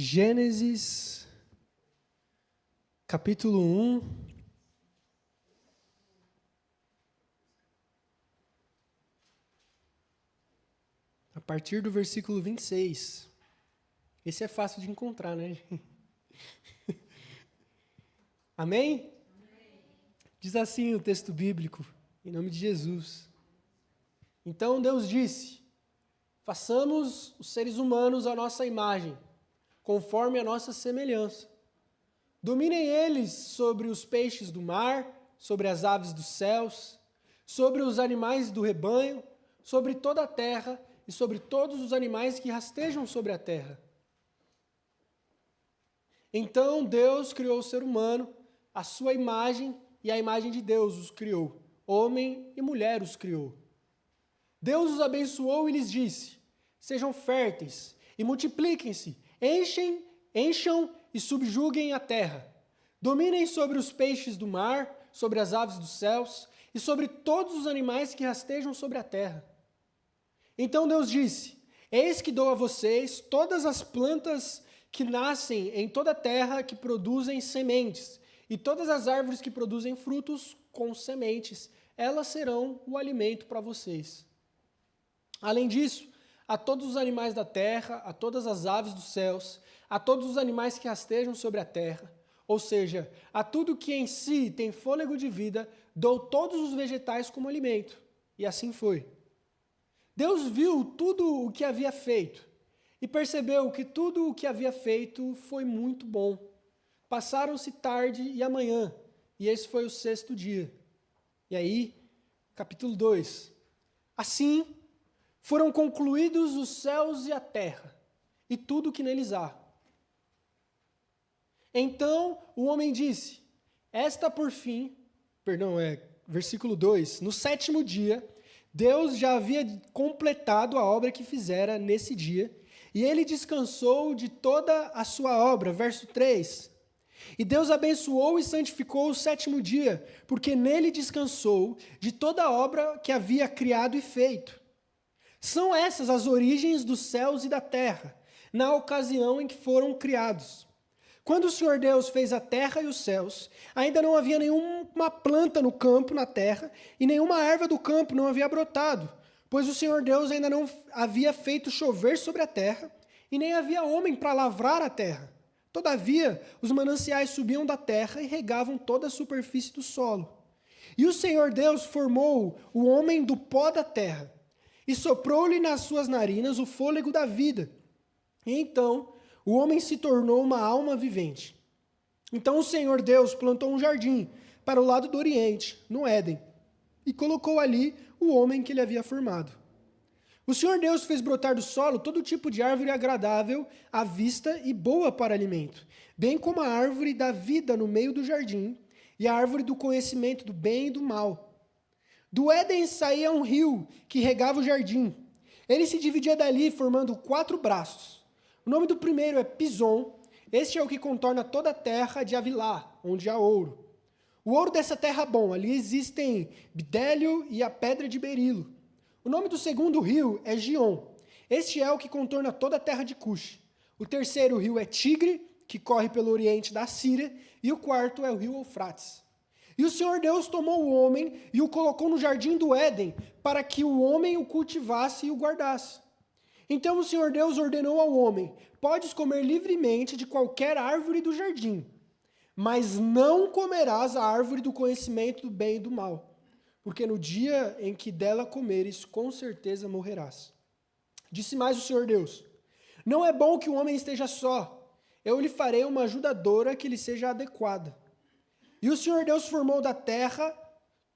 Gênesis, capítulo 1. A partir do versículo 26. Esse é fácil de encontrar, né? Amém? Diz assim o texto bíblico, em nome de Jesus. Então Deus disse: façamos os seres humanos à nossa imagem, conforme a nossa semelhança. Dominem eles sobre os peixes do mar, sobre as aves dos céus, sobre os animais do rebanho, sobre toda a terra e sobre todos os animais que rastejam sobre a terra. Então Deus criou o ser humano, a sua imagem e a imagem de Deus os criou. Homem e mulher os criou. Deus os abençoou e lhes disse: sejam férteis e multipliquem-se, encham e subjuguem a terra. Dominem sobre os peixes do mar, sobre as aves dos céus e sobre todos os animais que rastejam sobre a terra. Então Deus disse: eis que dou a vocês todas as plantas que nascem em toda a terra que produzem sementes, e todas as árvores que produzem frutos com sementes, elas serão o alimento para vocês. Além disso, a todos os animais da terra, a todas as aves dos céus, a todos os animais que rastejam sobre a terra, ou seja, a tudo que em si tem fôlego de vida, dou todos os vegetais como alimento. E assim foi. Deus viu tudo o que havia feito e percebeu que tudo o que havia feito foi muito bom. Passaram-se tarde e amanhã, e esse foi o 6º dia. E aí, capítulo 2. Assim, foram concluídos os céus e a terra, e tudo o que neles há. Então o homem disse, versículo 2, no 7º dia, Deus já havia completado a obra que fizera nesse dia, e ele descansou de toda a sua obra. Verso 3. E Deus abençoou e santificou o 7º dia, porque nele descansou de toda a obra que havia criado e feito. São essas as origens dos céus e da terra, na ocasião em que foram criados. Quando o Senhor Deus fez a terra e os céus, ainda não havia nenhuma planta no campo, na terra, e nenhuma erva do campo não havia brotado, pois o Senhor Deus ainda não havia feito chover sobre a terra, e nem havia homem para lavrar a terra. Todavia, os mananciais subiam da terra e regavam toda a superfície do solo. E o Senhor Deus formou o homem do pó da terra, e soprou-lhe nas suas narinas o fôlego da vida. E então o homem se tornou uma alma vivente. Então o Senhor Deus plantou um jardim para o lado do oriente, no Éden, e colocou ali o homem que ele havia formado. O Senhor Deus fez brotar do solo todo tipo de árvore agradável à vista e boa para alimento, bem como a árvore da vida no meio do jardim e a árvore do conhecimento do bem e do mal. Do Éden saía um rio que regava o jardim. Ele se dividia dali formando 4 braços. O nome do primeiro é Pison. Este é o que contorna toda a terra de Havilá, onde há ouro. O ouro dessa terra é bom. Ali existem bidélio e a pedra de berilo. O nome do segundo rio é Gion. Este é o que contorna toda a terra de Cush. O terceiro rio é Tigre, que corre pelo oriente da Síria. E o quarto é o rio Eufrates. E o Senhor Deus tomou o homem e o colocou no jardim do Éden, para que o homem o cultivasse e o guardasse. Então o Senhor Deus ordenou ao homem: podes comer livremente de qualquer árvore do jardim, mas não comerás a árvore do conhecimento do bem e do mal, porque no dia em que dela comeres, com certeza morrerás. Disse mais o Senhor Deus: não é bom que o homem esteja só, eu lhe farei uma ajudadora que lhe seja adequada. E o Senhor Deus formou da terra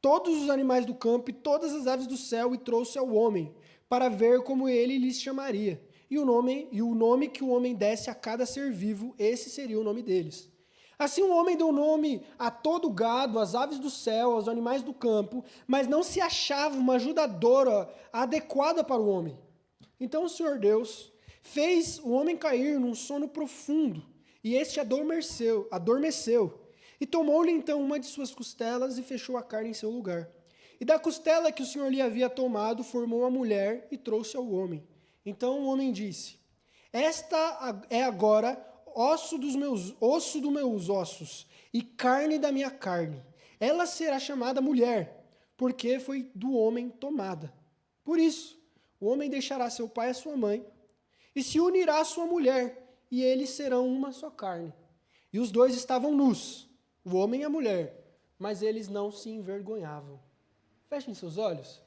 todos os animais do campo e todas as aves do céu e trouxe ao homem, para ver como ele lhes chamaria. E o nome que o homem desse a cada ser vivo, esse seria o nome deles. Assim o homem deu nome a todo o gado, às aves do céu, aos animais do campo, mas não se achava uma ajudadora adequada para o homem. Então o Senhor Deus fez o homem cair num sono profundo, e este adormeceu. E tomou-lhe então uma de suas costelas e fechou a carne em seu lugar. E da costela que o Senhor lhe havia tomado, formou a mulher e trouxe ao homem. Então o homem disse: esta é agora osso dos meus ossos e carne da minha carne. Ela será chamada mulher, porque foi do homem tomada. Por isso, o homem deixará seu pai e sua mãe, e se unirá à sua mulher, e eles serão uma só carne. E os dois estavam nus, o homem e a mulher, mas eles não se envergonhavam. Fechem seus olhos.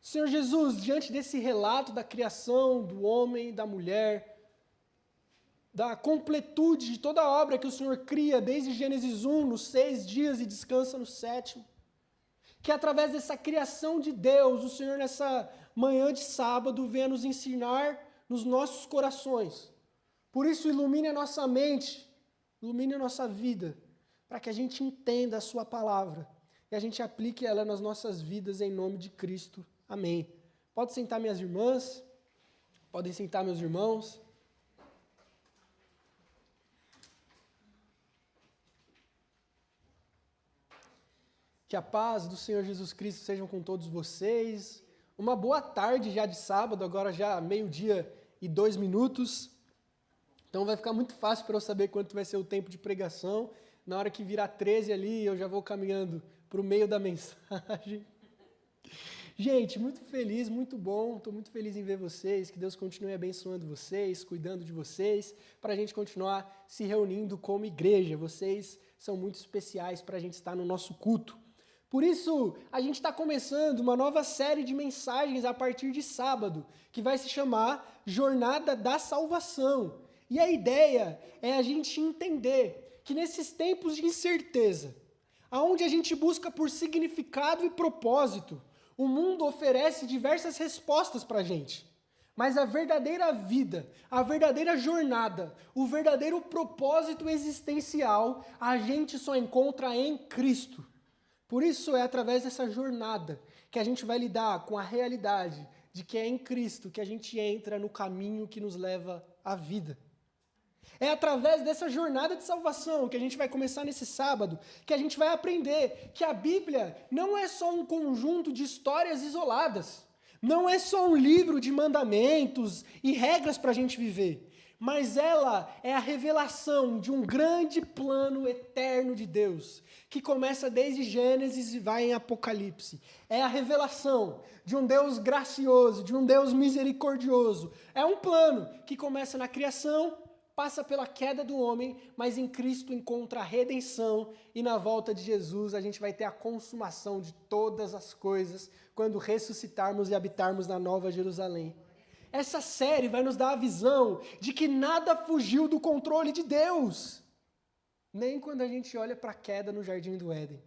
Senhor Jesus, diante desse relato da criação do homem e da mulher, da completude de toda a obra que o Senhor cria desde Gênesis 1, nos 6 dias e descansa no 7º, que através dessa criação de Deus, o Senhor nessa manhã de sábado venha nos ensinar nos nossos corações. Por isso ilumine a nossa mente, ilumine a nossa vida, para que a gente entenda a sua palavra e a gente aplique ela nas nossas vidas em nome de Cristo. Amém. Pode sentar minhas irmãs, podem sentar meus irmãos. Que a paz do Senhor Jesus Cristo seja com todos vocês. Uma boa tarde já de sábado, agora já 12:02. Então vai ficar muito fácil para eu saber quanto vai ser o tempo de pregação. Na hora que virar 13 ali, eu já vou caminhando para o meio da mensagem. Gente, muito feliz, muito bom. Estou muito feliz em ver vocês. Que Deus continue abençoando vocês, cuidando de vocês, para a gente continuar se reunindo como igreja. Vocês são muito especiais para a gente estar no nosso culto. Por isso, a gente está começando uma nova série de mensagens a partir de sábado, que vai se chamar Jornada da Salvação. E a ideia é a gente entender que nesses tempos de incerteza, onde a gente busca por significado e propósito, o mundo oferece diversas respostas para a gente. Mas a verdadeira vida, a verdadeira jornada, o verdadeiro propósito existencial, a gente só encontra em Cristo. Por isso é através dessa jornada que a gente vai lidar com a realidade de que é em Cristo que a gente entra no caminho que nos leva à vida. É através dessa jornada de salvação que a gente vai começar nesse sábado, que a gente vai aprender que a Bíblia não é só um conjunto de histórias isoladas, não é só um livro de mandamentos e regras para a gente viver, mas ela é a revelação de um grande plano eterno de Deus, que começa desde Gênesis e vai em Apocalipse. É a revelação de um Deus gracioso, de um Deus misericordioso. É um plano que começa na criação, passa pela queda do homem, mas em Cristo encontra a redenção e na volta de Jesus a gente vai ter a consumação de todas as coisas quando ressuscitarmos e habitarmos na Nova Jerusalém. Essa série vai nos dar a visão de que nada fugiu do controle de Deus, nem quando a gente olha para a queda no Jardim do Éden.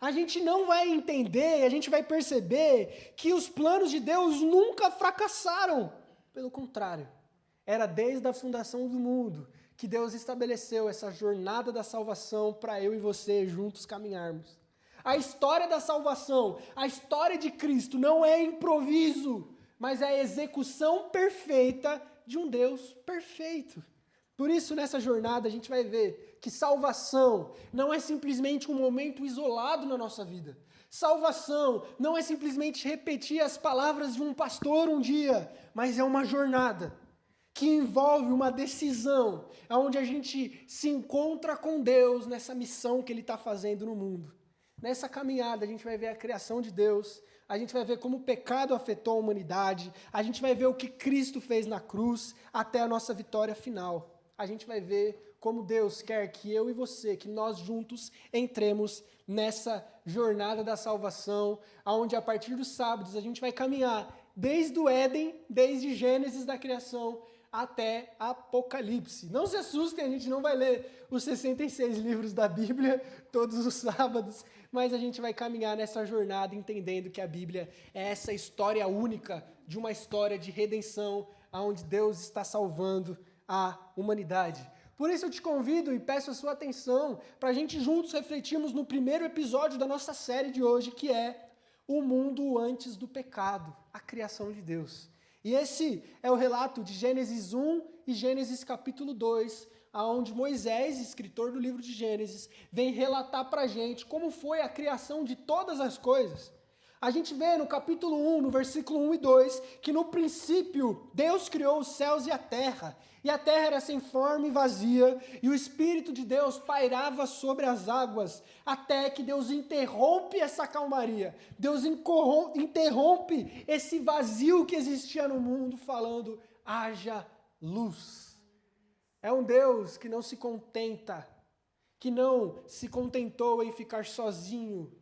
A gente não vai entender, a gente vai perceber que os planos de Deus nunca fracassaram. Pelo contrário, era desde a fundação do mundo que Deus estabeleceu essa jornada da salvação para eu e você juntos caminharmos. A história da salvação, a história de Cristo não é improviso, mas é a execução perfeita de um Deus perfeito. Por isso, nessa jornada, a gente vai ver que salvação não é simplesmente um momento isolado na nossa vida. Salvação não é simplesmente repetir as palavras de um pastor um dia, mas é uma jornada que envolve uma decisão, onde a gente se encontra com Deus nessa missão que Ele está fazendo no mundo. Nessa caminhada, a gente vai ver a criação de Deus, a gente vai ver como o pecado afetou a humanidade, a gente vai ver o que Cristo fez na cruz até a nossa vitória final. A gente vai ver como Deus quer que eu e você, que nós juntos entremos nessa jornada da salvação, onde a partir dos sábados a gente vai caminhar desde o Éden, desde Gênesis da criação, até Apocalipse. Não se assustem, a gente não vai ler os 66 livros da Bíblia todos os sábados, mas a gente vai caminhar nessa jornada entendendo que a Bíblia é essa história única de uma história de redenção, onde Deus está salvando a humanidade. Por isso eu te convido e peço a sua atenção para a gente juntos refletirmos no primeiro episódio da nossa série de hoje, que é o mundo antes do pecado, a criação de Deus. E esse é o relato de Gênesis 1 e Gênesis capítulo 2, onde Moisés, escritor do livro de Gênesis, vem relatar para a gente como foi a criação de todas as coisas. A gente vê no capítulo 1, no versículo 1 e 2, que no princípio Deus criou os céus e a terra era sem forma e vazia, e o Espírito de Deus pairava sobre as águas, até que Deus interrompe essa calmaria, Deus interrompe esse vazio que existia no mundo, falando, haja luz. É um Deus que não se contenta, que não se contentou em ficar sozinho,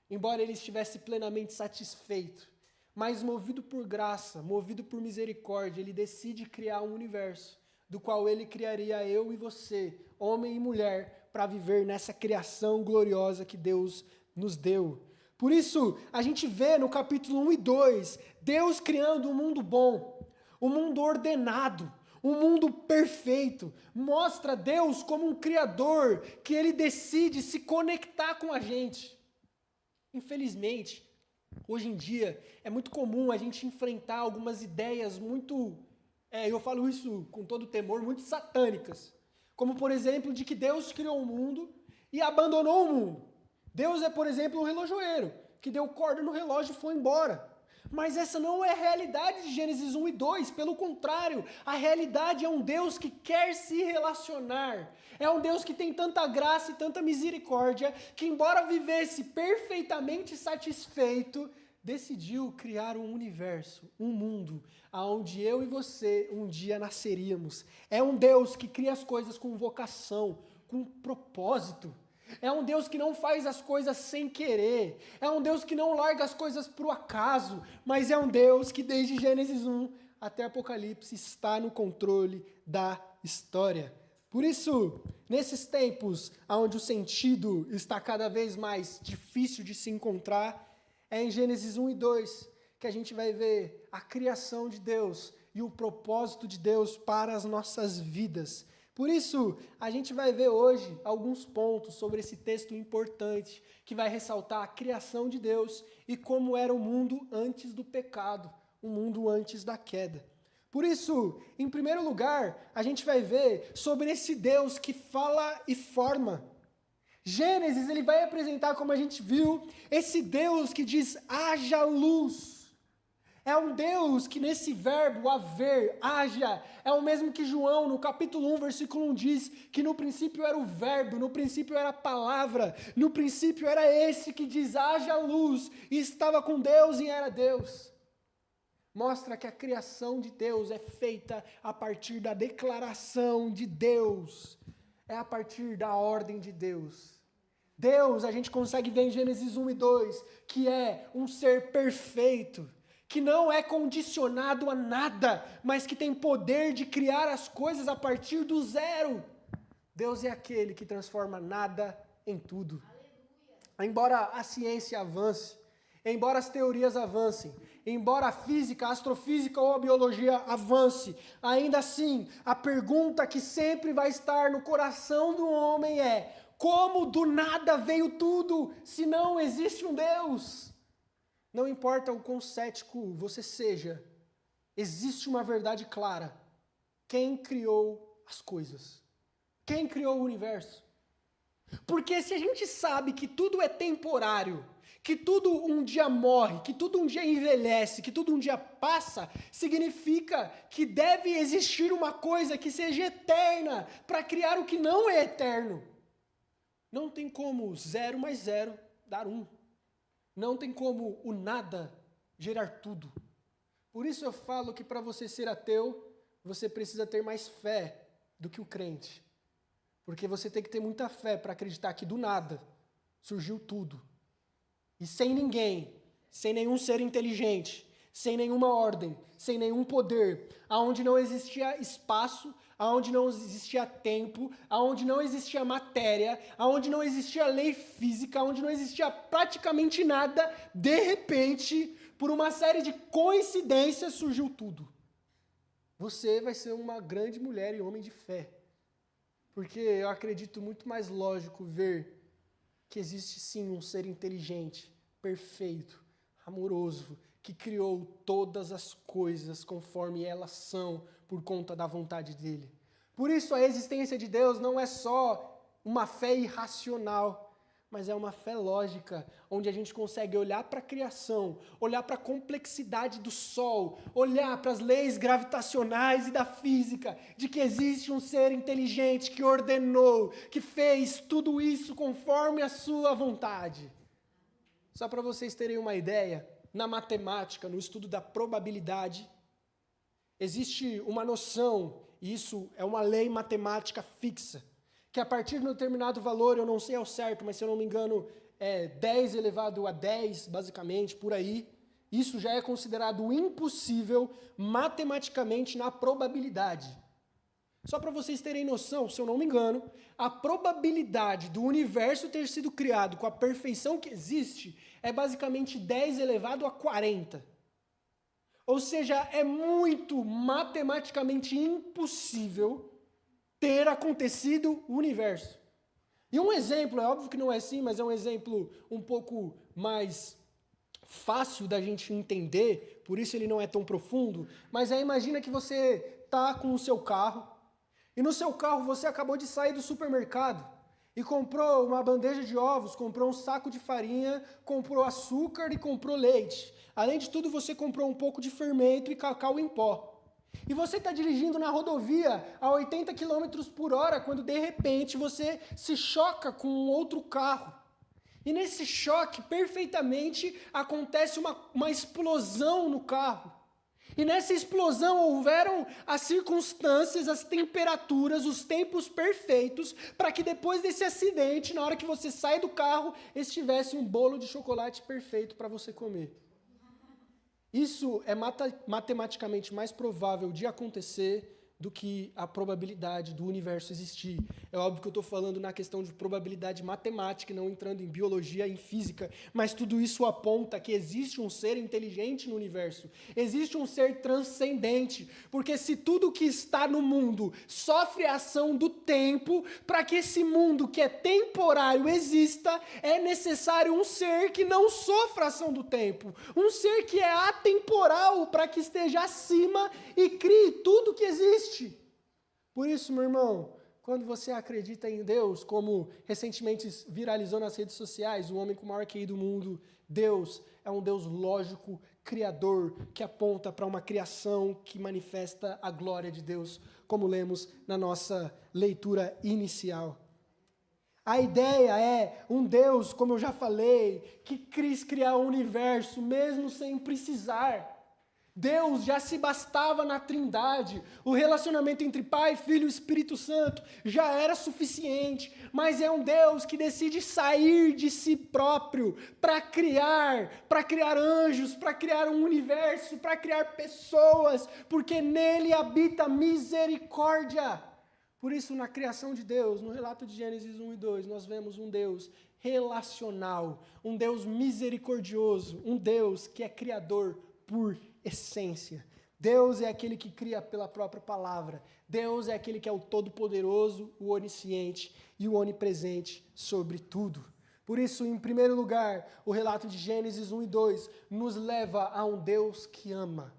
embora ele estivesse plenamente satisfeito, mas movido por graça, movido por misericórdia, ele decide criar um universo, do qual ele criaria eu e você, homem e mulher, para viver nessa criação gloriosa que Deus nos deu. Por isso, a gente vê no capítulo 1 e 2, Deus criando um mundo bom, um mundo ordenado, um mundo perfeito, mostra Deus como um criador, que ele decide se conectar com a gente. Infelizmente, hoje em dia, é muito comum a gente enfrentar algumas ideias muito, eu falo isso com todo temor, muito satânicas. Como, por exemplo, de que Deus criou o mundo e abandonou o mundo. Deus é, por exemplo, um relojoeiro, que deu corda no relógio e foi embora. Mas essa não é a realidade de Gênesis 1 e 2, pelo contrário, a realidade é um Deus que quer se relacionar, é um Deus que tem tanta graça e tanta misericórdia, que embora vivesse perfeitamente satisfeito, decidiu criar um universo, um mundo, onde eu e você um dia nasceríamos. É um Deus que cria as coisas com vocação, com propósito. É um Deus que não faz as coisas sem querer. É um Deus que não larga as coisas para o acaso. Mas é um Deus que desde Gênesis 1 até Apocalipse está no controle da história. Por isso, nesses tempos onde o sentido está cada vez mais difícil de se encontrar, é em Gênesis 1 e 2 que a gente vai ver a criação de Deus e o propósito de Deus para as nossas vidas. Por isso, a gente vai ver hoje alguns pontos sobre esse texto importante, que vai ressaltar a criação de Deus e como era o mundo antes do pecado, o mundo antes da queda. Por isso, em primeiro lugar, a gente vai ver sobre esse Deus que fala e forma. Gênesis, ele vai apresentar, como a gente viu, esse Deus que diz, haja luz. É um Deus que nesse verbo, haver, haja, é o mesmo que João, no capítulo 1, versículo 1, diz que no princípio era o verbo, no princípio era a palavra, no princípio era esse que diz, haja luz, e estava com Deus e era Deus. Mostra que a criação de Deus é feita a partir da declaração de Deus, é a partir da ordem de Deus. Deus, a gente consegue ver em Gênesis 1 e 2, que é um ser perfeito, que não é condicionado a nada, mas que tem poder de criar as coisas a partir do zero. Deus é aquele que transforma nada em tudo. Aleluia. Embora a ciência avance, embora as teorias avancem, embora a física, a astrofísica ou a biologia avance, ainda assim, a pergunta que sempre vai estar no coração do homem é: como do nada veio tudo, se não existe um Deus? Não importa o quão cético você seja, existe uma verdade clara. Quem criou as coisas? Quem criou o universo? Porque se a gente sabe que tudo é temporário, que tudo um dia morre, que tudo um dia envelhece, que tudo um dia passa, significa que deve existir uma coisa que seja eterna para criar o que não é eterno. Não tem como 0 mais 0 dar 1. Não tem como o nada gerar tudo. Por isso eu falo que para você ser ateu, você precisa ter mais fé do que o crente. Porque você tem que ter muita fé para acreditar que do nada surgiu tudo. E sem ninguém, sem nenhum ser inteligente, sem nenhuma ordem, sem nenhum poder, aonde não existia espaço, aonde não existia tempo, aonde não existia matéria, aonde não existia lei física, aonde não existia praticamente nada, de repente, por uma série de coincidências, surgiu tudo. Você vai ser uma grande mulher e homem de fé, porque eu acredito muito mais lógico ver que existe sim um ser inteligente, perfeito, amoroso, que criou todas as coisas conforme elas são, por conta da vontade dele. Por isso a existência de Deus não é só uma fé irracional, mas é uma fé lógica, onde a gente consegue olhar para a criação, olhar para a complexidade do Sol, olhar para as leis gravitacionais e da física, de que existe um ser inteligente que ordenou, que fez tudo isso conforme a sua vontade. Só para vocês terem uma ideia, na matemática, no estudo da probabilidade, existe uma noção, e isso é uma lei matemática fixa, que a partir de um determinado valor, eu não sei ao certo, mas se eu não me engano, é 10 elevado a 10, basicamente, por aí, isso já é considerado impossível matematicamente na probabilidade. Só para vocês terem noção, se eu não me engano, a probabilidade do universo ter sido criado com a perfeição que existe é basicamente 10 elevado a 40. Ou seja, é muito matematicamente impossível ter acontecido o universo. E um exemplo, é óbvio que não é assim, mas é um exemplo um pouco mais fácil da gente entender, por isso ele não é tão profundo, mas imagina que você está com o seu carro, e no seu carro você acabou de sair do supermercado, e comprou uma bandeja de ovos, comprou um saco de farinha, comprou açúcar e comprou leite. Além de tudo, você comprou um pouco de fermento e cacau em pó. E você está dirigindo na rodovia a 80 km por hora, quando de repente você se choca com um outro carro. E nesse choque, perfeitamente, acontece uma explosão no carro. E nessa explosão houveram as circunstâncias, as temperaturas, os tempos perfeitos para que depois desse acidente, na hora que você sai do carro, estivesse um bolo de chocolate perfeito para você comer. Isso é matematicamente mais provável de acontecer do que a probabilidade do universo existir. É óbvio que eu estou falando na questão de probabilidade matemática, não entrando em biologia e em física, mas tudo isso aponta que existe um ser inteligente no universo, existe um ser transcendente, porque se tudo que está no mundo sofre a ação do tempo, para que esse mundo que é temporário exista, é necessário um ser que não sofra a ação do tempo, um ser que é atemporal para que esteja acima e crie tudo que existe. Por isso, meu irmão, quando você acredita em Deus, como recentemente viralizou nas redes sociais, o homem com o maior QI do mundo, Deus é um Deus lógico, criador, que aponta para uma criação que manifesta a glória de Deus, como lemos na nossa leitura inicial. A ideia é um Deus, como eu já falei, que quis criar o universo mesmo sem precisar. Deus já se bastava na Trindade, o relacionamento entre Pai, Filho e Espírito Santo já era suficiente, mas é um Deus que decide sair de si próprio para criar anjos, para criar um universo, para criar pessoas, porque nele habita misericórdia. Por isso, na criação de Deus, no relato de Gênesis 1 e 2, nós vemos um Deus relacional, um Deus misericordioso, um Deus que é criador por essência. Deus é aquele que cria pela própria palavra. Deus é aquele que é o todo-poderoso, o onisciente e o onipresente sobre tudo. Por isso, em primeiro lugar, o relato de Gênesis 1 e 2 nos leva a um Deus que ama,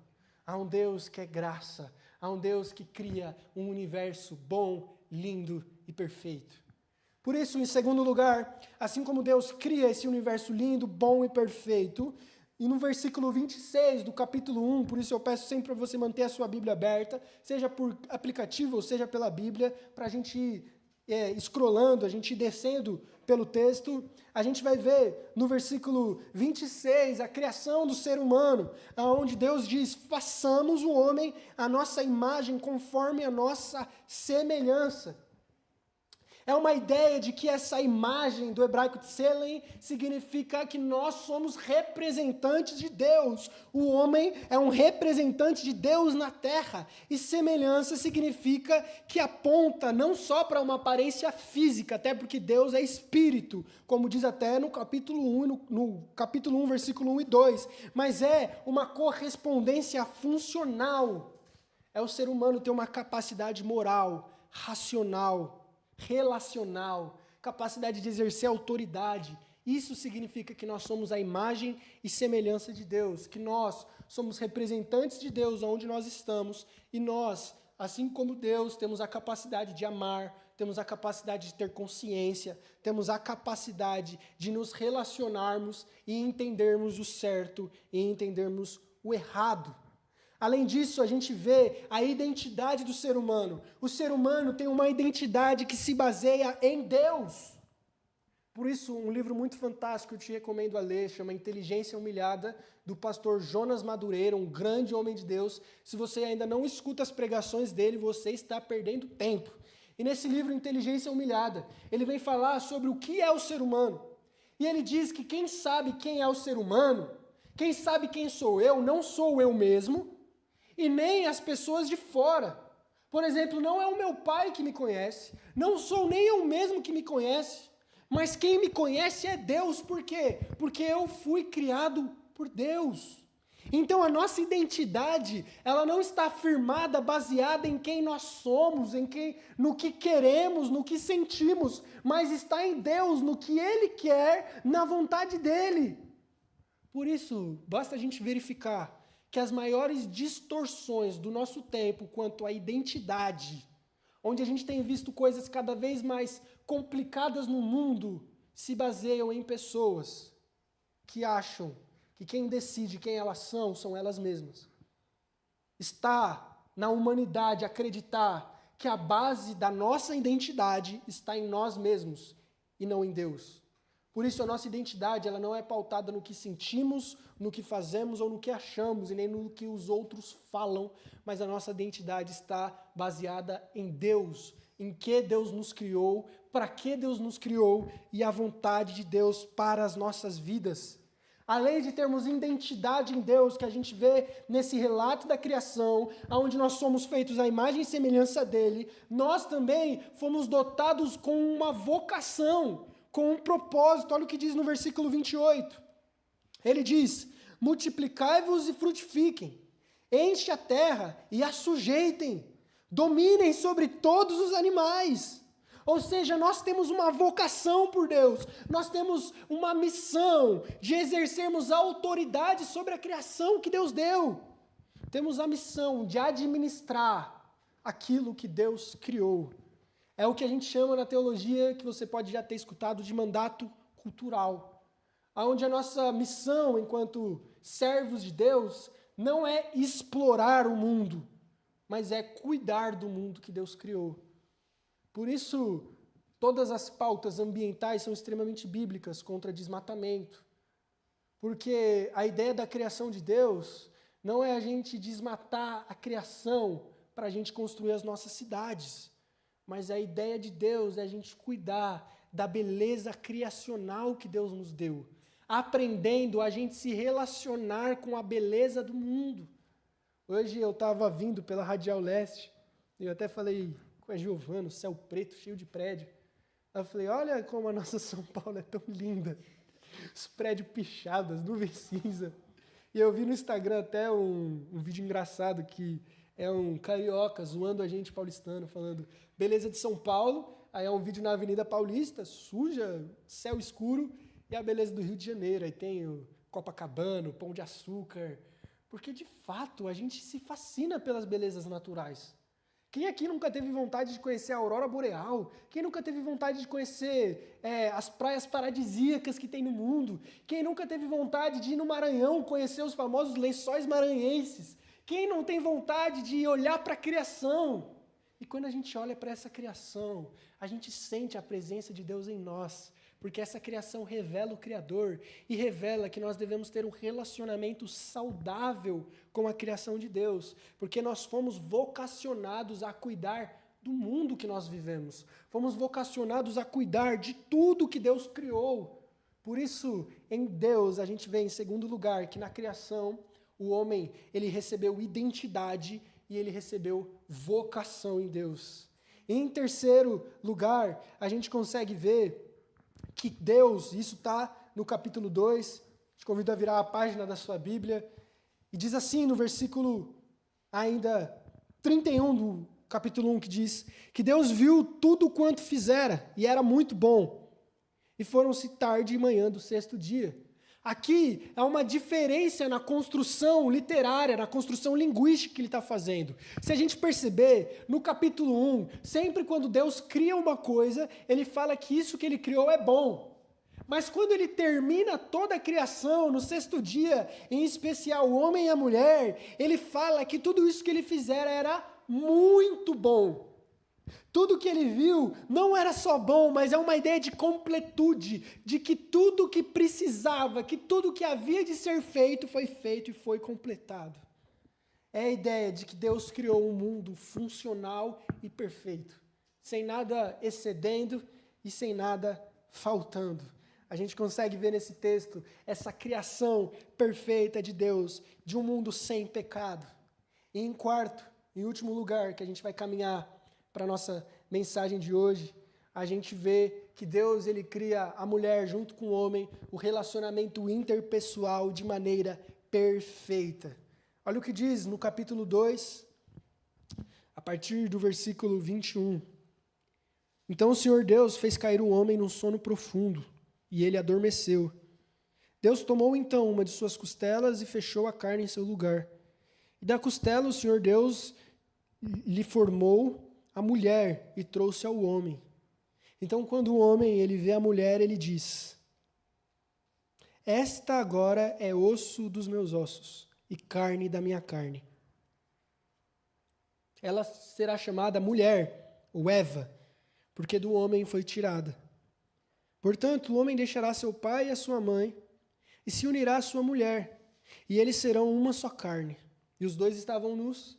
a um Deus que é graça, a um Deus que cria um universo bom, lindo e perfeito. Por isso, em segundo lugar, assim como Deus cria esse universo lindo, bom e perfeito, e no versículo 26 do capítulo 1, por isso eu peço sempre para você manter a sua Bíblia aberta, seja por aplicativo ou seja pela Bíblia, para a gente ir scrollando, a gente ir descendo pelo texto, a gente vai ver no versículo 26 a criação do ser humano, onde Deus diz, façamos o homem a nossa imagem conforme a nossa semelhança. É uma ideia de que essa imagem do hebraico tselem significa que nós somos representantes de Deus. O homem é um representante de Deus na terra. E semelhança significa que aponta não só para uma aparência física, até porque Deus é espírito, como diz até no capítulo 1, no capítulo 1, versículo 1 e 2, mas é uma correspondência funcional. É o ser humano ter uma capacidade moral, racional, relacional, capacidade de exercer autoridade. Isso significa que nós somos a imagem e semelhança de Deus, que nós somos representantes de Deus onde nós estamos, e nós, assim como Deus, temos a capacidade de amar, temos a capacidade de ter consciência, temos a capacidade de nos relacionarmos e entendermos o certo e entendermos o errado. Além disso, a gente vê a identidade do ser humano. O ser humano tem uma identidade que se baseia em Deus. Por isso, um livro muito fantástico eu te recomendo a ler, chama Inteligência Humilhada, do pastor Jonas Madureira, um grande homem de Deus. Se você ainda não escuta as pregações dele, você está perdendo tempo. E nesse livro, Inteligência Humilhada, ele vem falar sobre o que é o ser humano. E ele diz que quem sabe quem é o ser humano, quem sabe quem sou eu, não sou eu mesmo, e nem as pessoas de fora. Por exemplo, não é o meu pai que me conhece, não sou nem eu mesmo que me conhece, mas quem me conhece é Deus. Por quê? Porque eu fui criado por Deus. Então a nossa identidade, ela não está firmada, baseada em quem nós somos, no que queremos, no que sentimos, mas está em Deus, no que Ele quer, na vontade dEle. Por isso, basta a gente verificar que as maiores distorções do nosso tempo quanto à identidade, onde a gente tem visto coisas cada vez mais complicadas no mundo, se baseiam em pessoas que acham que quem decide quem elas são elas mesmas. Está na humanidade acreditar que a base da nossa identidade está em nós mesmos e não em Deus. Por isso a nossa identidade, ela não é pautada no que sentimos, no que fazemos ou no que achamos, e nem no que os outros falam, mas a nossa identidade está baseada em Deus, em que Deus nos criou, para que Deus nos criou e a vontade de Deus para as nossas vidas. Além de termos identidade em Deus, que a gente vê nesse relato da criação, onde nós somos feitos à imagem e semelhança dele, nós também fomos dotados com uma vocação, com um propósito. Olha o que diz no versículo 28. Ele diz: multiplicai-vos e frutifiquem, enche a terra e a sujeitem, dominem sobre todos os animais. Ou seja, nós temos uma vocação por Deus, nós temos uma missão de exercermos autoridade sobre a criação que Deus deu. Temos a missão de administrar aquilo que Deus criou. É o que a gente chama na teologia, que você pode já ter escutado, de mandato cultural. Onde a nossa missão enquanto servos de Deus não é explorar o mundo, mas é cuidar do mundo que Deus criou. Por isso, todas as pautas ambientais são extremamente bíblicas contra desmatamento. Porque a ideia da criação de Deus não é a gente desmatar a criação para a gente construir as nossas cidades. Mas a ideia de Deus é a gente cuidar da beleza criacional que Deus nos deu, aprendendo a gente se relacionar com a beleza do mundo. Hoje eu estava vindo pela Radial Leste, e eu até falei com a Giovana, o céu preto, cheio de prédio. Eu falei, olha como a nossa São Paulo é tão linda. Os prédios pichados, as nuvens cinza. E eu vi no Instagram até um vídeo engraçado que é um carioca zoando a gente paulistano, falando beleza de São Paulo, aí é um vídeo na Avenida Paulista, suja, céu escuro, e a beleza do Rio de Janeiro. Aí tem o Copacabana, o Pão de Açúcar. Porque, de fato, a gente se fascina pelas belezas naturais. Quem aqui nunca teve vontade de conhecer a aurora boreal? Quem nunca teve vontade de conhecer as praias paradisíacas que tem no mundo? Quem nunca teve vontade de ir no Maranhão conhecer os famosos lençóis maranhenses? Quem não tem vontade de olhar para a criação? E quando a gente olha para essa criação, a gente sente a presença de Deus em nós, porque essa criação revela o Criador e revela que nós devemos ter um relacionamento saudável com a criação de Deus, porque nós fomos vocacionados a cuidar do mundo que nós vivemos, fomos vocacionados a cuidar de tudo que Deus criou. Por isso, em Deus, a gente vê em segundo lugar que na criação, o homem ele recebeu identidade e ele recebeu vocação em Deus. E em terceiro lugar, a gente consegue ver que Deus, isso está no capítulo 2, te convido a virar a página da sua Bíblia, e diz assim no versículo ainda 31 do capítulo 1, que diz que Deus viu tudo quanto fizera, e era muito bom, e foram-se tarde e manhã do sexto dia. Aqui há uma diferença na construção literária, na construção linguística que ele está fazendo. Se a gente perceber, no capítulo 1, sempre quando Deus cria uma coisa, ele fala que isso que ele criou é bom. Mas quando ele termina toda a criação, no sexto dia, em especial o homem e a mulher, ele fala que tudo isso que ele fizera era muito bom. Tudo que ele viu não era só bom, mas é uma ideia de completude, de que tudo que precisava, que tudo que havia de ser feito e foi completado. É a ideia de que Deus criou um mundo funcional e perfeito, sem nada excedendo e sem nada faltando. A gente consegue ver nesse texto essa criação perfeita de Deus, de um mundo sem pecado. E em quarto, em último lugar, que a gente vai caminhar para a nossa mensagem de hoje, a gente vê que Deus ele cria a mulher junto com o homem, o relacionamento interpessoal de maneira perfeita. Olha o que diz no capítulo 2, a partir do versículo 21. Então o Senhor Deus fez cair o homem num sono profundo, e ele adormeceu. Deus tomou então uma de suas costelas e fechou a carne em seu lugar. E da costela o Senhor Deus lhe formou a mulher e trouxe ao homem. Então, quando o homem ele vê a mulher, ele diz: esta agora é osso dos meus ossos e carne da minha carne. Ela será chamada mulher, ou Eva, porque do homem foi tirada. Portanto, o homem deixará seu pai e a sua mãe e se unirá à sua mulher, e eles serão uma só carne. E os dois estavam nus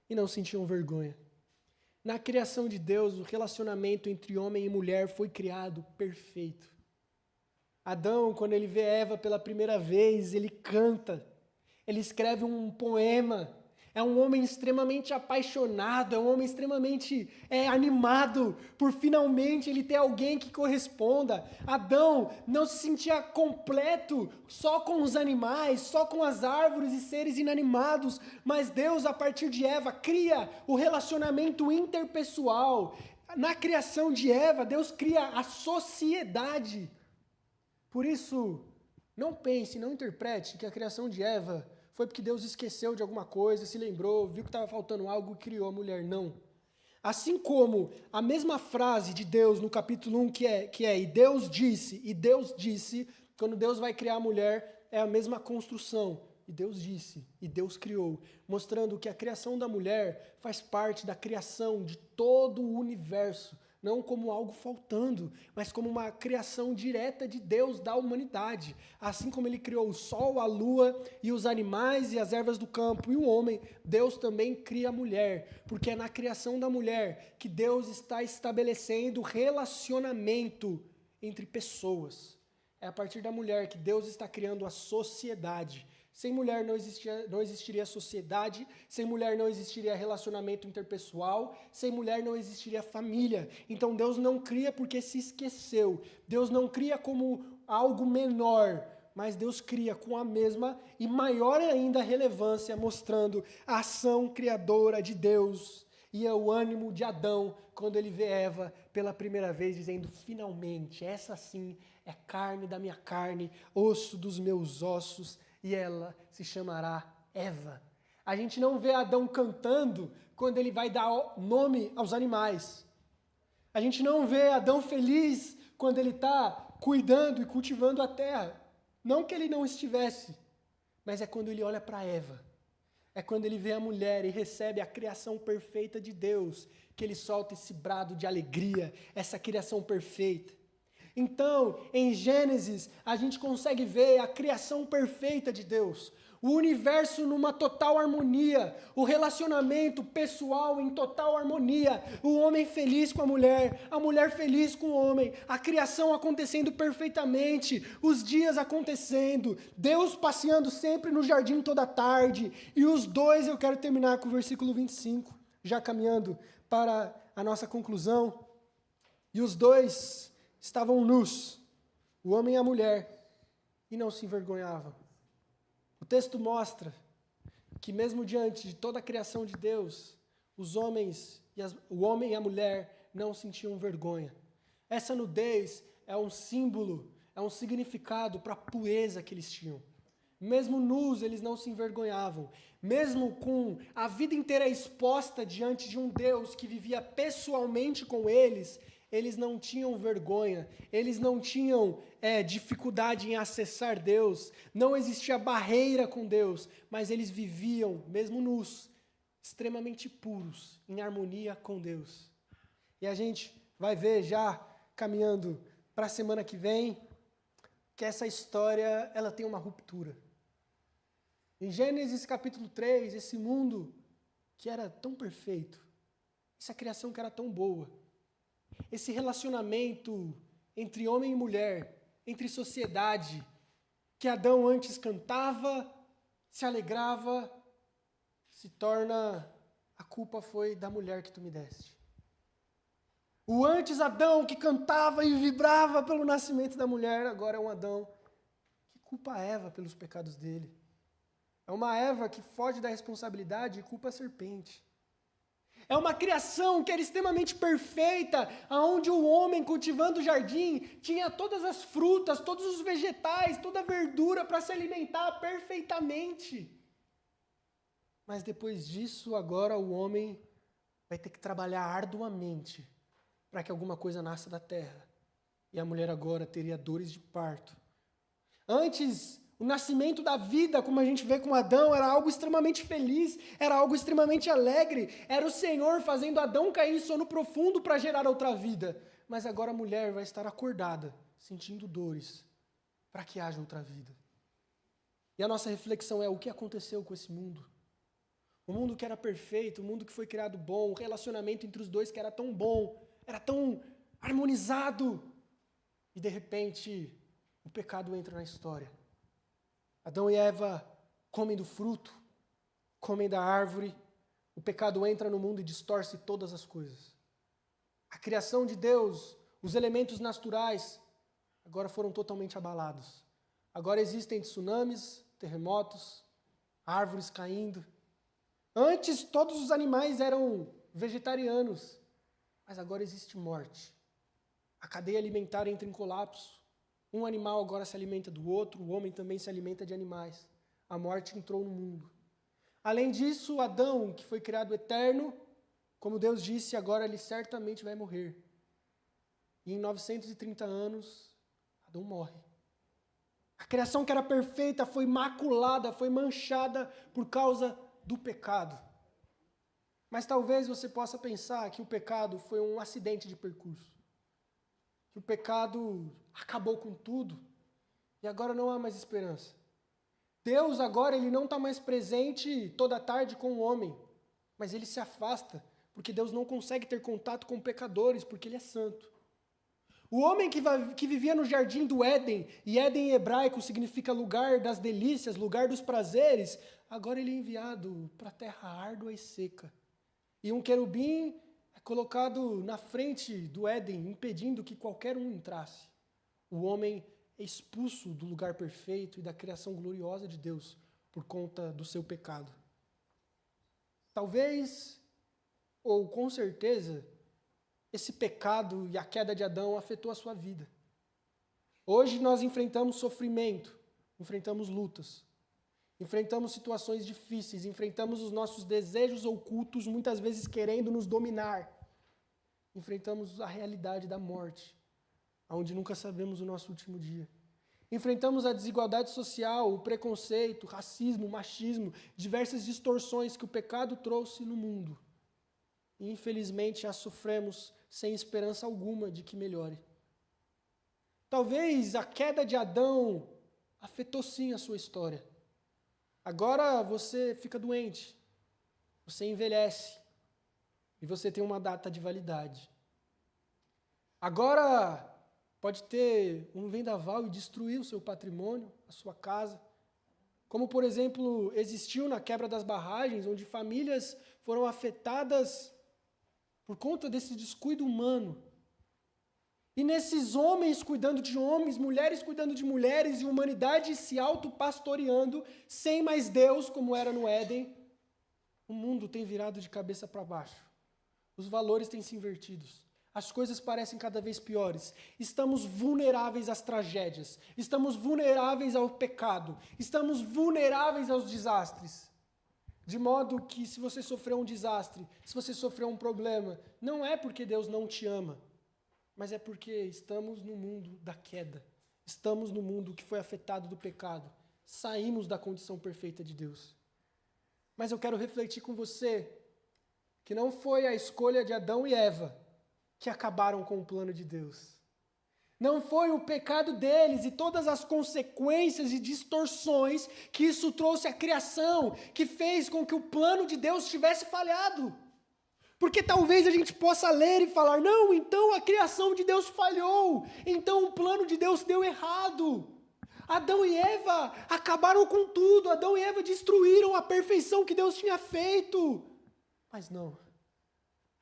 e não sentiam vergonha. Na criação de Deus, o relacionamento entre homem e mulher foi criado perfeito. Adão, quando ele vê Eva pela primeira vez, ele canta, ele escreve um poema. É um homem extremamente apaixonado, é um homem extremamente animado por finalmente ele ter alguém que corresponda. Adão não se sentia completo só com os animais, só com as árvores e seres inanimados, mas Deus, a partir de Eva, cria o relacionamento interpessoal. Na criação de Eva, Deus cria a sociedade. Por isso, não pense, não interprete que a criação de Eva foi porque Deus esqueceu de alguma coisa, se lembrou, viu que estava faltando algo e criou a mulher. Não. Assim como a mesma frase de Deus no capítulo 1, que é e Deus disse, quando Deus vai criar a mulher, é a mesma construção. E Deus disse, e Deus criou, mostrando que a criação da mulher faz parte da criação de todo o universo, não como algo faltando, mas como uma criação direta de Deus da humanidade. Assim como ele criou o sol, a lua e os animais e as ervas do campo e o homem, Deus também cria a mulher, porque é na criação da mulher que Deus está estabelecendo relacionamento entre pessoas. É a partir da mulher que Deus está criando a sociedade. Sem mulher não existiria sociedade, sem mulher não existiria relacionamento interpessoal, sem mulher não existiria família. Então Deus não cria porque se esqueceu. Deus não cria como algo menor, mas Deus cria com a mesma e maior ainda relevância, mostrando a ação criadora de Deus e é o ânimo de Adão quando ele vê Eva pela primeira vez, dizendo: finalmente, essa sim é carne da minha carne, osso dos meus ossos, e ela se chamará Eva. A gente não vê Adão cantando quando ele vai dar nome aos animais. A gente não vê Adão feliz quando ele está cuidando e cultivando a terra. Não que ele não estivesse, mas é quando ele olha para Eva. É quando ele vê a mulher e recebe a criação perfeita de Deus, que ele solta esse brado de alegria, essa criação perfeita. Então, em Gênesis, a gente consegue ver a criação perfeita de Deus, o universo numa total harmonia, o relacionamento pessoal em total harmonia, o homem feliz com a mulher feliz com o homem, a criação acontecendo perfeitamente, os dias acontecendo, Deus passeando sempre no jardim toda tarde, e os dois, eu quero terminar com o versículo 25, já caminhando para a nossa conclusão, e os dois estavam nus, o homem e a mulher, e não se envergonhavam. O texto mostra que mesmo diante de toda a criação de Deus, o homem e a mulher não sentiam vergonha. Essa nudez é um símbolo, é um significado para a pureza que eles tinham. Mesmo nus, eles não se envergonhavam. Mesmo com a vida inteira exposta diante de um Deus que vivia pessoalmente com eles não tinham vergonha, eles não tinham dificuldade em acessar Deus, não existia barreira com Deus, mas eles viviam, mesmo nus, extremamente puros, em harmonia com Deus. E a gente vai ver já, caminhando para a semana que vem, que essa história ela tem uma ruptura. Em Gênesis capítulo 3, esse mundo que era tão perfeito, essa criação que era tão boa, esse relacionamento entre homem e mulher, entre sociedade, que Adão antes cantava, se alegrava, se torna, a culpa foi da mulher que tu me deste. O antes Adão que cantava e vibrava pelo nascimento da mulher, agora é um Adão que culpa a Eva pelos pecados dele. É uma Eva que foge da responsabilidade e culpa a serpente. É uma criação que era extremamente perfeita, onde o homem cultivando o jardim tinha todas as frutas, todos os vegetais, toda a verdura para se alimentar perfeitamente. Mas depois disso, agora o homem vai ter que trabalhar arduamente para que alguma coisa nasça da terra. E a mulher agora teria dores de parto. Antes, o nascimento da vida, como a gente vê com Adão, era algo extremamente feliz, era algo extremamente alegre, era o Senhor fazendo Adão cair em sono profundo para gerar outra vida. Mas agora a mulher vai estar acordada, sentindo dores, para que haja outra vida. E a nossa reflexão é: o que aconteceu com esse mundo? O mundo que era perfeito, o mundo que foi criado bom, o relacionamento entre os dois que era tão bom, era tão harmonizado, e de repente o pecado entra na história. Adão e Eva comem do fruto, comem da árvore, o pecado entra no mundo e distorce todas as coisas. A criação de Deus, os elementos naturais, agora foram totalmente abalados. Agora existem tsunamis, terremotos, árvores caindo. Antes todos os animais eram vegetarianos, mas agora existe morte. A cadeia alimentar entra em colapso. Um animal agora se alimenta do outro, o homem também se alimenta de animais. A morte entrou no mundo. Além disso, Adão, que foi criado eterno, como Deus disse, agora ele certamente vai morrer. E em 930 anos, Adão morre. A criação que era perfeita foi maculada, foi manchada por causa do pecado. Mas talvez você possa pensar que o pecado foi um acidente de percurso. Que o pecado acabou com tudo e agora não há mais esperança. Deus agora ele não está mais presente toda tarde com o homem, mas ele se afasta, porque Deus não consegue ter contato com pecadores, porque ele é santo. O homem que vivia no jardim do Éden, e Éden em hebraico significa lugar das delícias, lugar dos prazeres, agora ele é enviado para a terra árdua e seca. E um querubim é colocado na frente do Éden, impedindo que qualquer um entrasse. O homem é expulso do lugar perfeito e da criação gloriosa de Deus por conta do seu pecado. Talvez, ou com certeza, esse pecado e a queda de Adão afetou a sua vida. Hoje nós enfrentamos sofrimento, enfrentamos lutas, enfrentamos situações difíceis, enfrentamos os nossos desejos ocultos, muitas vezes querendo nos dominar. Enfrentamos a realidade da morte, onde nunca sabemos o nosso último dia. Enfrentamos a desigualdade social, o preconceito, o racismo, o machismo, diversas distorções que o pecado trouxe no mundo. E infelizmente a sofremos sem esperança alguma de que melhore. Talvez a queda de Adão afetou sim a sua história. Agora você fica doente, você envelhece e você tem uma data de validade. Agora pode ter um vendaval e destruir o seu patrimônio, a sua casa. Como, por exemplo, existiu na quebra das barragens, onde famílias foram afetadas por conta desse descuido humano. E nesses homens cuidando de homens, mulheres cuidando de mulheres, e humanidade se autopastoreando, sem mais Deus, como era no Éden, o mundo tem virado de cabeça para baixo. Os valores têm se invertidos. as coisas parecem cada vez piores. Estamos vulneráveis às tragédias, estamos vulneráveis ao pecado, estamos vulneráveis aos desastres. De modo que se você sofreu um desastre, se você sofreu um problema, não é porque Deus não te ama, mas é porque estamos no mundo da queda, estamos no mundo que foi afetado do pecado, saímos da condição perfeita de Deus. Mas eu quero refletir com você que não foi a escolha de Adão e Eva que acabaram com o plano de Deus. Não foi o pecado deles e todas as consequências e distorções que isso trouxe à criação, que fez com que o plano de Deus tivesse falhado. Porque talvez a gente possa ler e falar, não, então a criação de Deus falhou, então o plano de Deus deu errado. Adão e Eva acabaram com tudo, Adão e Eva destruíram a perfeição que Deus tinha feito. Mas não,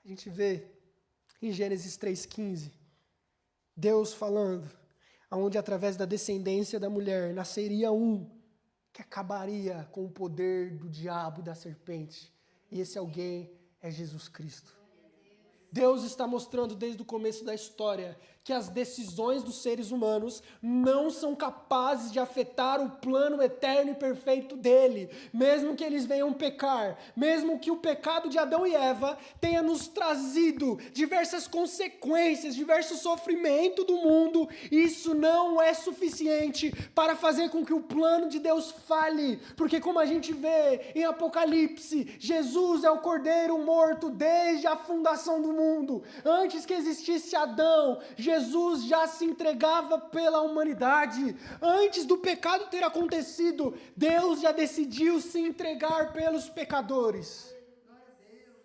a gente vê em Gênesis 3,15, Deus falando, onde através da descendência da mulher nasceria um que acabaria com o poder do diabo e da serpente. E esse alguém é Jesus Cristo. Deus está mostrando desde o começo da história que as decisões dos seres humanos não são capazes de afetar o plano eterno e perfeito dele, mesmo que eles venham pecar, mesmo que o pecado de Adão e Eva tenha nos trazido diversas consequências, diverso sofrimento do mundo, isso não é suficiente para fazer com que o plano de Deus falhe, porque como a gente vê em Apocalipse, Jesus é o Cordeiro morto desde a fundação do mundo, antes que existisse Adão, Jesus já se entregava pela humanidade. Antes do pecado ter acontecido, Deus já decidiu se entregar pelos pecadores.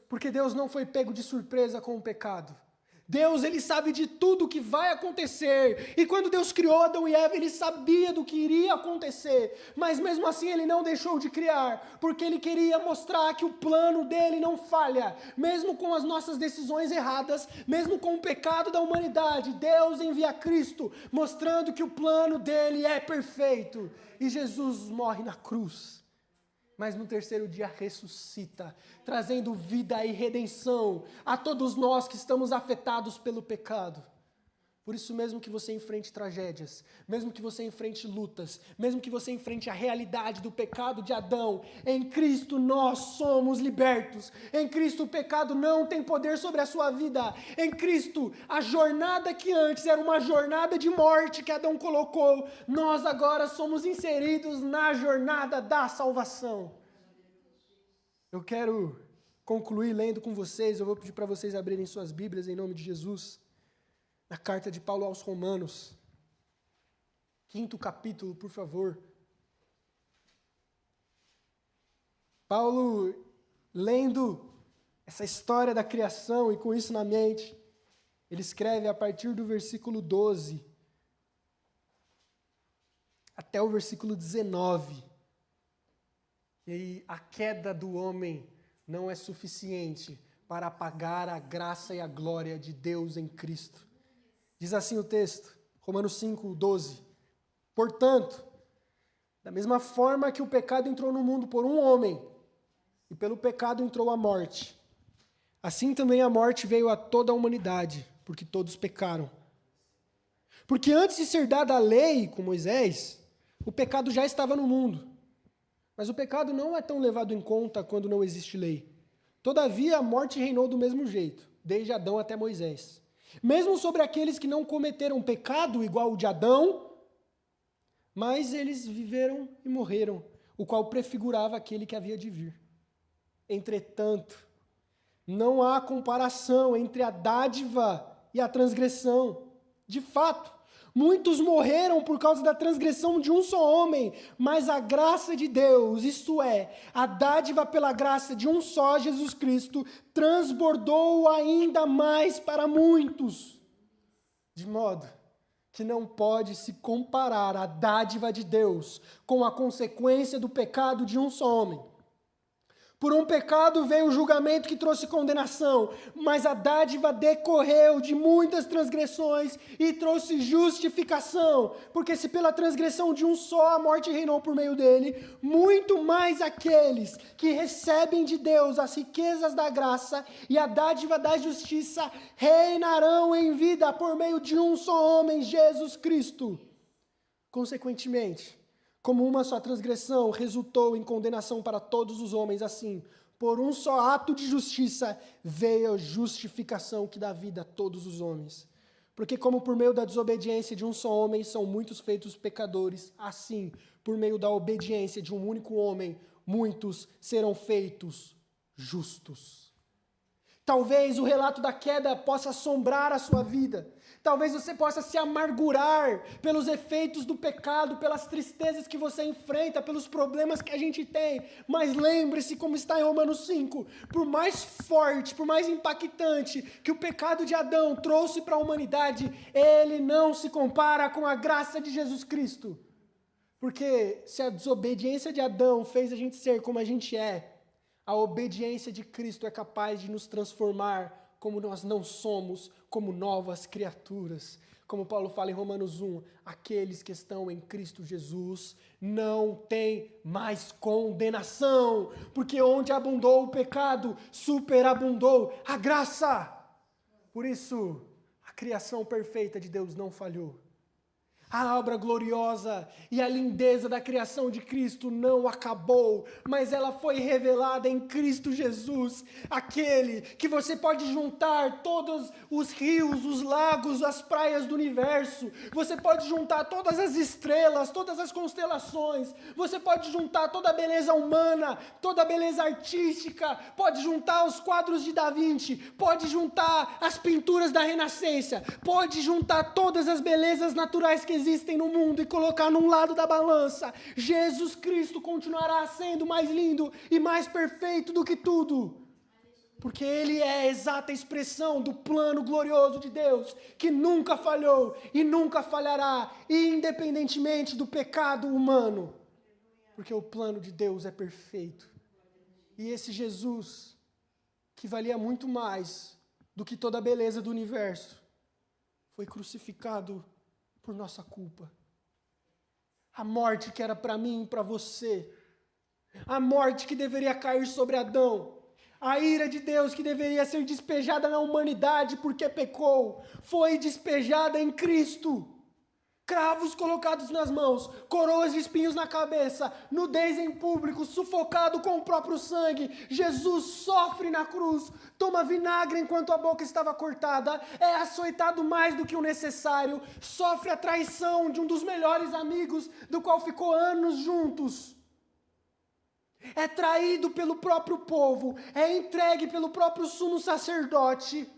Porque Deus não foi pego de surpresa com o pecado. Deus, ele sabe de tudo o que vai acontecer. E quando Deus criou Adão e Eva, ele sabia do que iria acontecer. Mas mesmo assim ele não deixou de criar, porque ele queria mostrar que o plano dele não falha. Mesmo com as nossas decisões erradas, mesmo com o pecado da humanidade, Deus envia Cristo, mostrando que o plano dele é perfeito. E Jesus morre na cruz. Mas no terceiro dia ressuscita, trazendo vida e redenção a todos nós que estamos afetados pelo pecado. Por isso mesmo que você enfrente tragédias, mesmo que você enfrente lutas, mesmo que você enfrente a realidade do pecado de Adão, em Cristo nós somos libertos. Em Cristo o pecado não tem poder sobre a sua vida. Em Cristo a jornada que antes era uma jornada de morte que Adão colocou, nós agora somos inseridos na jornada da salvação. Eu quero concluir lendo com vocês, eu vou pedir para vocês abrirem suas Bíblias em nome de Jesus. Na carta de Paulo aos Romanos, 5º capítulo, por favor. Paulo, lendo essa história da criação e com isso na mente, ele escreve a partir do versículo 12 até o versículo 19. E aí, a queda do homem não é suficiente para apagar a graça e a glória de Deus em Cristo. Diz assim o texto, Romanos 5, 12. Portanto, da mesma forma que o pecado entrou no mundo por um homem, e pelo pecado entrou a morte, assim também a morte veio a toda a humanidade, porque todos pecaram. Porque antes de ser dada a lei com Moisés, o pecado já estava no mundo. Mas o pecado não é tão levado em conta quando não existe lei. Todavia, a morte reinou do mesmo jeito, desde Adão até Moisés. Mesmo sobre aqueles que não cometeram pecado igual o de Adão, mas eles viveram e morreram, o qual prefigurava aquele que havia de vir. Entretanto, não há comparação entre a dádiva e a transgressão. De fato, muitos morreram por causa da transgressão de um só homem, mas a graça de Deus, isto é, a dádiva pela graça de um só, Jesus Cristo, transbordou ainda mais para muitos, de modo que não pode se comparar a dádiva de Deus com a consequência do pecado de um só homem. Por um pecado veio o julgamento que trouxe condenação, mas a dádiva decorreu de muitas transgressões e trouxe justificação, porque se pela transgressão de um só a morte reinou por meio dele, muito mais aqueles que recebem de Deus as riquezas da graça e a dádiva da justiça reinarão em vida por meio de um só homem, Jesus Cristo. Consequentemente, como uma só transgressão resultou em condenação para todos os homens, assim, por um só ato de justiça veio a justificação que dá vida a todos os homens. Porque como por meio da desobediência de um só homem são muitos feitos pecadores, assim, por meio da obediência de um único homem, muitos serão feitos justos. Talvez o relato da queda possa assombrar a sua vida. Talvez você possa se amargurar pelos efeitos do pecado, pelas tristezas que você enfrenta, pelos problemas que a gente tem. Mas lembre-se, como está em Romanos 5, por mais forte, por mais impactante que o pecado de Adão trouxe para a humanidade, ele não se compara com a graça de Jesus Cristo. Porque se a desobediência de Adão fez a gente ser como a gente é, a obediência de Cristo é capaz de nos transformar como nós não somos, como novas criaturas. Como Paulo fala em Romanos 1, aqueles que estão em Cristo Jesus não têm mais condenação, porque onde abundou o pecado, superabundou a graça. Por isso, a criação perfeita de Deus não falhou. A obra gloriosa e a lindeza da criação de Cristo não acabou, mas ela foi revelada em Cristo Jesus, aquele que você pode juntar todos os rios, os lagos, as praias do universo, você pode juntar todas as estrelas, todas as constelações, você pode juntar toda a beleza humana, toda a beleza artística, pode juntar os quadros de Da Vinci, pode juntar as pinturas da Renascença, pode juntar todas as belezas naturais que existem no mundo e colocar num lado da balança. Jesus Cristo continuará sendo mais lindo e mais perfeito do que tudo, porque Ele é a exata expressão do plano glorioso de Deus, que nunca falhou e nunca falhará, independentemente do pecado humano, porque o plano de Deus é perfeito. E esse Jesus, que valia muito mais do que toda a beleza do universo, foi crucificado por nossa culpa. A morte que era para mim e para você, a morte que deveria cair sobre Adão, a ira de Deus que deveria ser despejada na humanidade porque pecou, foi despejada em Cristo. Cravos colocados nas mãos, coroas de espinhos na cabeça, nudez em público, sufocado com o próprio sangue. Jesus sofre na cruz, toma vinagre enquanto a boca estava cortada, é açoitado mais do que o necessário, sofre a traição de um dos melhores amigos, do qual ficou anos juntos. É traído pelo próprio povo, é entregue pelo próprio sumo sacerdote.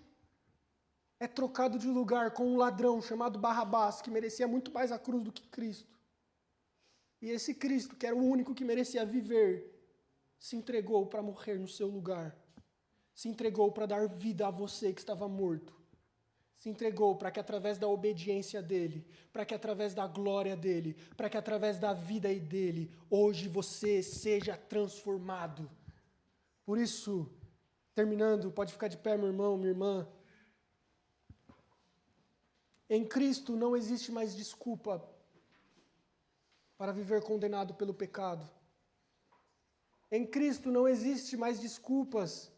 É trocado de lugar com um ladrão chamado Barrabás, que merecia muito mais a cruz do que Cristo. E esse Cristo, que era o único que merecia viver, se entregou para morrer no seu lugar. Se entregou para dar vida a você que estava morto. Se entregou para que através da obediência dele, para que através da glória dele, para que através da vida dele, hoje você seja transformado. Por isso, terminando, pode ficar de pé, meu irmão, minha irmã. Em Cristo não existe mais desculpa para viver condenado pelo pecado. Em Cristo não existe mais desculpas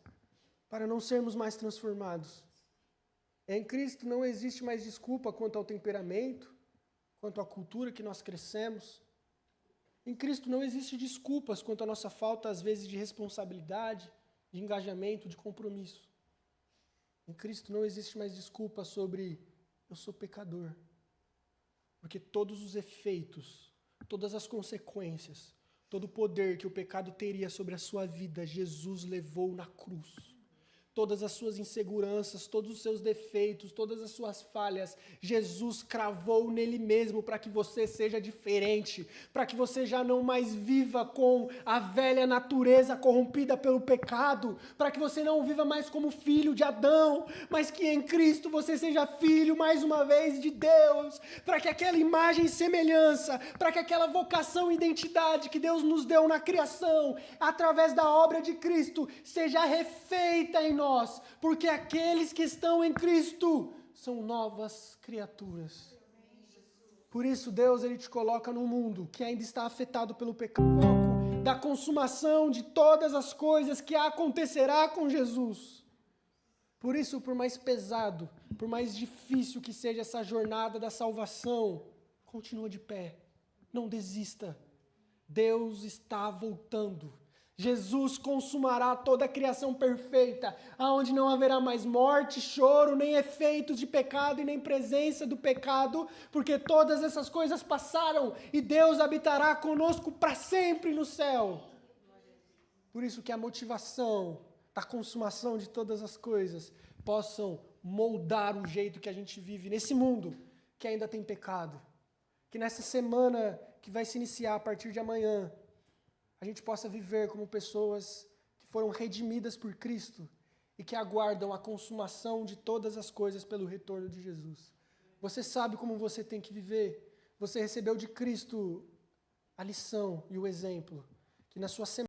para não sermos mais transformados. Em Cristo não existe mais desculpa quanto ao temperamento, quanto à cultura que nós crescemos. Em Cristo não existe desculpas quanto à nossa falta, às vezes, de responsabilidade, de engajamento, de compromisso. Em Cristo não existe mais desculpa sobre eu sou pecador, porque todos os efeitos, todas as consequências, todo o poder que o pecado teria sobre a sua vida, Jesus levou na cruz. todas as suas inseguranças, todos os seus defeitos, todas as suas falhas, Jesus cravou nele mesmo para que você seja diferente, para que você já não mais viva com a velha natureza corrompida pelo pecado, para que você não viva mais como filho de Adão, mas que em Cristo você seja filho mais uma vez de Deus, para que aquela imagem e semelhança, para que aquela vocação e identidade que Deus nos deu na criação, através da obra de Cristo, seja refeita em nós, porque aqueles que estão em Cristo são novas criaturas. Por isso Deus ele te coloca num mundo que ainda está afetado pelo pecado, da consumação de todas as coisas que acontecerá com Jesus. Por isso, por mais pesado, por mais difícil que seja essa jornada da salvação, continua de pé, não desista. Deus está voltando. Jesus consumará toda a criação perfeita, aonde não haverá mais morte, choro, nem efeitos de pecado e nem presença do pecado, porque todas essas coisas passaram e Deus habitará conosco para sempre no céu. Por isso que a motivação da consumação de todas as coisas possam moldar o jeito que a gente vive nesse mundo que ainda tem pecado. Que nessa semana que vai se iniciar a partir de amanhã, a gente possa viver como pessoas que foram redimidas por Cristo e que aguardam a consumação de todas as coisas pelo retorno de Jesus. Você sabe como você tem que viver. Você recebeu de Cristo a lição e o exemplo, que na sua semana